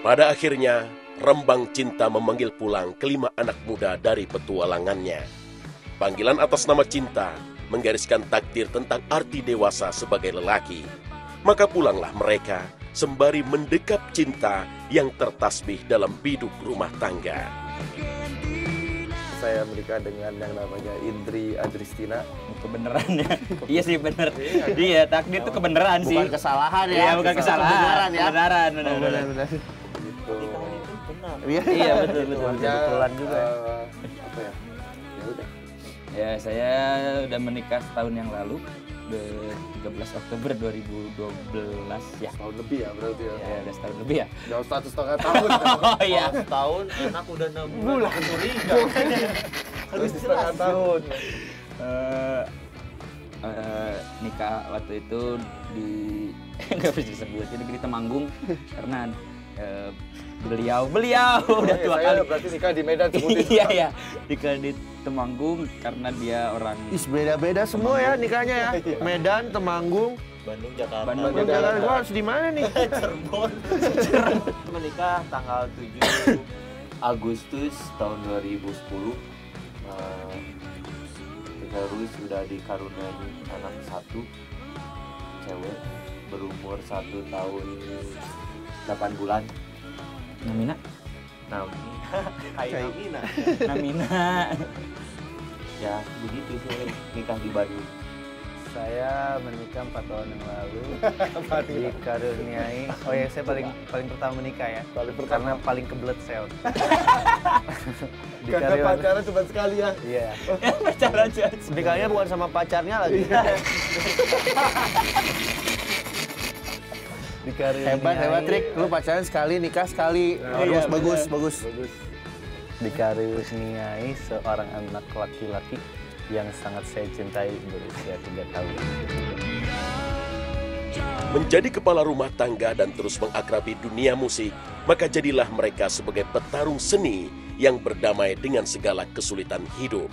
Pada akhirnya, Rembang Cinta memanggil pulang kelima anak muda dari petualangannya. Panggilan atas nama Cinta menggariskan takdir tentang arti dewasa sebagai lelaki. Maka pulanglah mereka sembari mendekap Cinta yang tertasbih dalam biduk rumah tangga. Saya menikah dengan yang namanya Indri Adristina. Kebenaran ya. Iya sih bener. Iya, takdir itu kebenaran sih. Bukan kesalahan ya. Iya, bukan kesalahan. Ya. Kebenaran, Benar. Gitu. Iya, betul. Kebetulan juga. Apa ya? Ya udah. Ya, saya udah menikah setahun yang lalu. 13 Oktober 2012 ya. Tahun lebih ya berarti ya. Ya, udah setahun lebih ya. Udah 1,5 tahun. Oh iya. Setahun enak udah 6 bulan curiga. Harus setengah tahun. Nikah waktu itu di nggak bisa disebutin di Temanggung karena beliau udah tua Saya kali. berarti nikah di Medan sebutin. Iya nikah di Temanggung karena dia orang Beda-beda semua ya nikahnya ya. Medan, Temanggung, Bandung, Jakarta. Bandung, Jakarta. Gua harus di mana nih? Cirebon. Menikah tanggal 7 Agustus tahun 2010. Terus sudah dikaruniai anak 1 cewek berumur 1 tahun 8 bulan. Namina. Hai Namina. Namina. Ya begitu saya nikah di Bandung. Saya menikah 4 tahun yang lalu. Dikaruniai. Oh ya, saya paling pertama menikah ya. Karena paling kebelet saya. Karena pacaran cuma sekali ya. Iya. Pacaran aja. Nikahnya bukan sama pacarnya lagi. Hebat Trik, lu pacaran sekali, nikah sekali. Bagus. Dikaruniai seorang anak laki-laki yang sangat saya cintai berusia 3 tahun. Menjadi kepala rumah tangga dan terus mengakrabi dunia musik, maka jadilah mereka sebagai petarung seni yang berdamai dengan segala kesulitan hidup.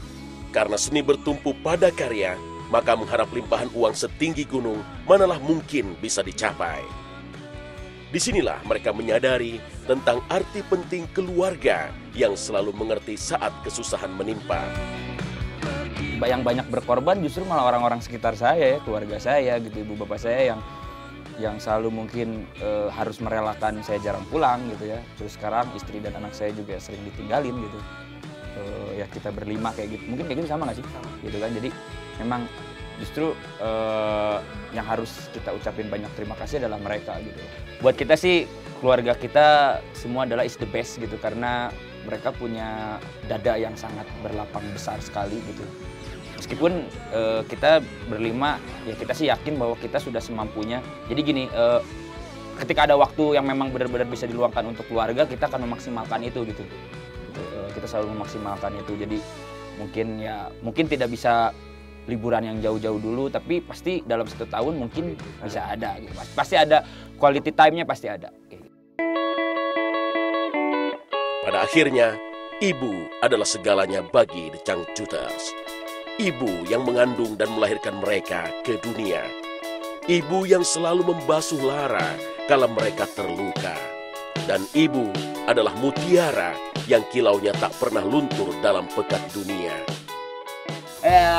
Karena seni bertumpu pada karya, maka mengharap limpahan uang setinggi gunung manalah mungkin bisa dicapai. Disinilah mereka menyadari tentang arti penting keluarga yang selalu mengerti saat kesusahan menimpa. Yang banyak berkorban justru malah orang-orang sekitar saya ya, keluarga saya gitu, ibu bapak saya yang selalu mungkin harus merelakan saya jarang pulang gitu ya. Terus sekarang istri dan anak saya juga sering ditinggalin gitu. Ya kita berlima kayak gitu, mungkin kayak gitu sama nggak sih? Gitu kan, jadi memang justru yang harus kita ucapin banyak terima kasih adalah mereka gitu. Buat kita sih, keluarga kita semua adalah is the best gitu, karena mereka punya dada yang sangat berlapang besar sekali gitu. Meskipun kita berlima, ya kita sih yakin bahwa kita sudah semampunya. Jadi gini, ketika ada waktu yang memang benar-benar bisa diluangkan untuk keluarga, kita akan memaksimalkan itu gitu. Kita selalu memaksimalkan itu. Jadi mungkin tidak bisa liburan yang jauh-jauh dulu, tapi pasti dalam 1 tahun mungkin bisa ada gitu. Pasti ada quality time-nya, pasti ada. Pada akhirnya, ibu adalah segalanya bagi The Changcuters. Ibu yang mengandung dan melahirkan mereka ke dunia. Ibu yang selalu membasuh lara kala mereka terluka. Dan ibu adalah mutiara yang kilaunya tak pernah luntur dalam pekat dunia.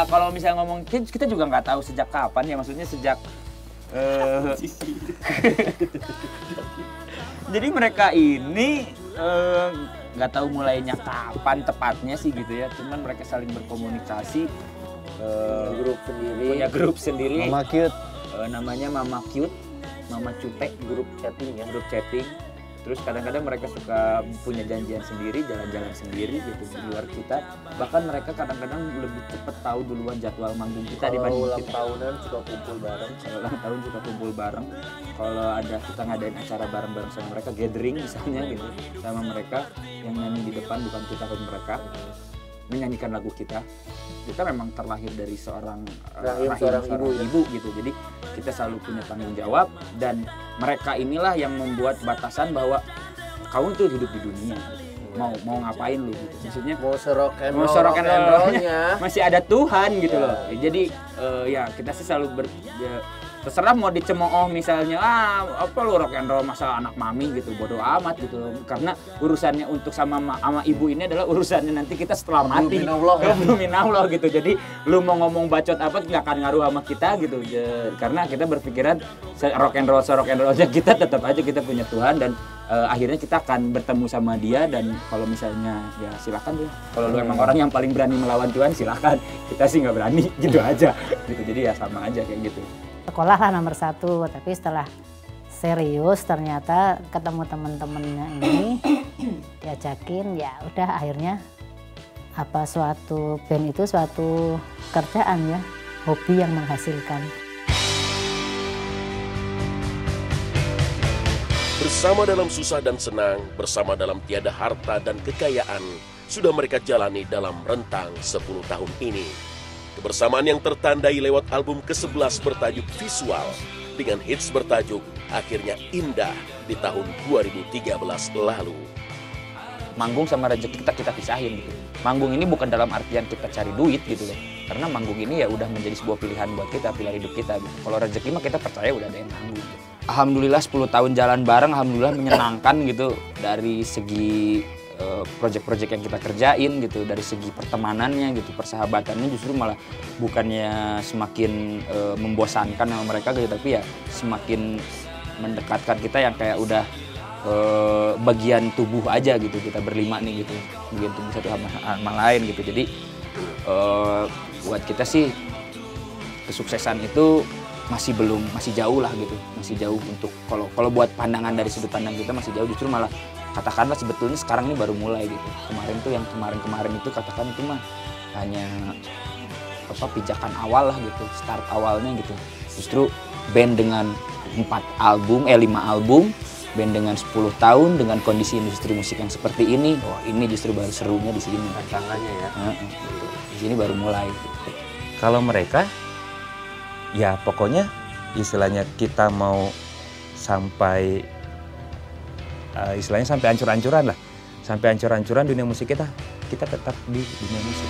Kalau misalnya ngomong, kita juga nggak tahu sejak kapan ya, maksudnya sejak jadi mereka ini nggak tahu mulainya kapan tepatnya sih gitu ya, cuman mereka saling berkomunikasi, punya grup sendiri, Mama Cute, namanya Mama Cute, Mama Cute, grup chatting. Terus kadang-kadang mereka suka punya janjian sendiri, jalan-jalan sendiri gitu di luar kita. Bahkan mereka kadang-kadang lebih cepat tahu duluan jadwal manggung kita dibanding ulang kita. tahunan suka kumpul bareng. Kalau ulang tahun suka kumpul bareng. Kalau ada kita ngadain acara bareng-bareng sama mereka, gathering misalnya gitu, sama mereka yang nyanyi di depan bukan kita tapi mereka menyanyikan lagu kita. Kita memang terlahir dari seorang ibu gitu. Jadi kita selalu punya tanggung jawab, dan mereka inilah yang membuat batasan bahwa kamu tuh hidup di dunia. Mau ngapain lu gitu. Maksudnya Mau serok and rollnya masih ada Tuhan gitu loh. Jadi ya kita sih selalu terserah mau dicemooh misalnya apa lu rock and roll masa anak mami gitu, bodoh amat gitu. Karena urusannya untuk sama ibu ini adalah urusannya nanti kita setelah mati. Minallah gitu. Jadi lu mau ngomong bacot apa nggak akan ngaruh sama kita gitu. Karena kita berpikiran rock and rollnya kita tetap aja kita punya Tuhan, dan akhirnya kita akan bertemu sama Dia. Dan kalau misalnya ya silakan deh. Kalau lu emang orang yang paling berani melawan Tuhan silakan. Kita sih nggak berani gitu aja. Gitu. Jadi ya sama aja kayak gitu. Sekolah lah nomor 1, tapi setelah serius ternyata ketemu temen-temennya ini diajakin, ya udah akhirnya suatu band itu suatu kerjaan ya, hobi yang menghasilkan. Bersama dalam susah dan senang, bersama dalam tiada harta dan kekayaan, sudah mereka jalani dalam rentang 10 tahun ini. Kebersamaan yang tertandai lewat album ke-11 bertajuk Visual, dengan hits bertajuk Akhirnya Indah di tahun 2013 lalu. Manggung sama rezeki kita pisahin gitu. Manggung ini bukan dalam artian kita cari duit gitu loh. Karena manggung ini ya udah menjadi sebuah pilihan buat kita, pilihan hidup kita gitu. Kalau rezeki mah kita percaya udah ada yang nanggung gitu. Alhamdulillah 10 tahun jalan bareng, alhamdulillah menyenangkan gitu. Dari segi proyek-proyek yang kita kerjain gitu, dari segi pertemanannya gitu, persahabatannya justru malah bukannya semakin membosankan sama mereka gitu, tapi ya semakin mendekatkan kita yang kayak udah bagian tubuh aja gitu, kita berlima nih gitu, bagian tubuh satu sama lain gitu. Jadi buat kita sih kesuksesan itu masih jauh lah gitu, masih jauh untuk kalau buat pandangan dari sudut pandang kita masih jauh, justru malah katakanlah sebetulnya sekarang ini baru mulai gitu. Kemarin tuh yang kemarin itu katakan itu mah hanya pijakan awal lah gitu, start awalnya gitu. Justru band dengan 5 album, band dengan 10 tahun dengan kondisi industri musik yang seperti ini, ini justru baru serunya di sini. Tantangannya ya. Di sini baru mulai. Gitu. Kalau mereka, ya pokoknya istilahnya kita mau sampai istilahnya sampai hancur-hancuran lah, sampai hancur-hancuran dunia musik kita tetap di dunia musik.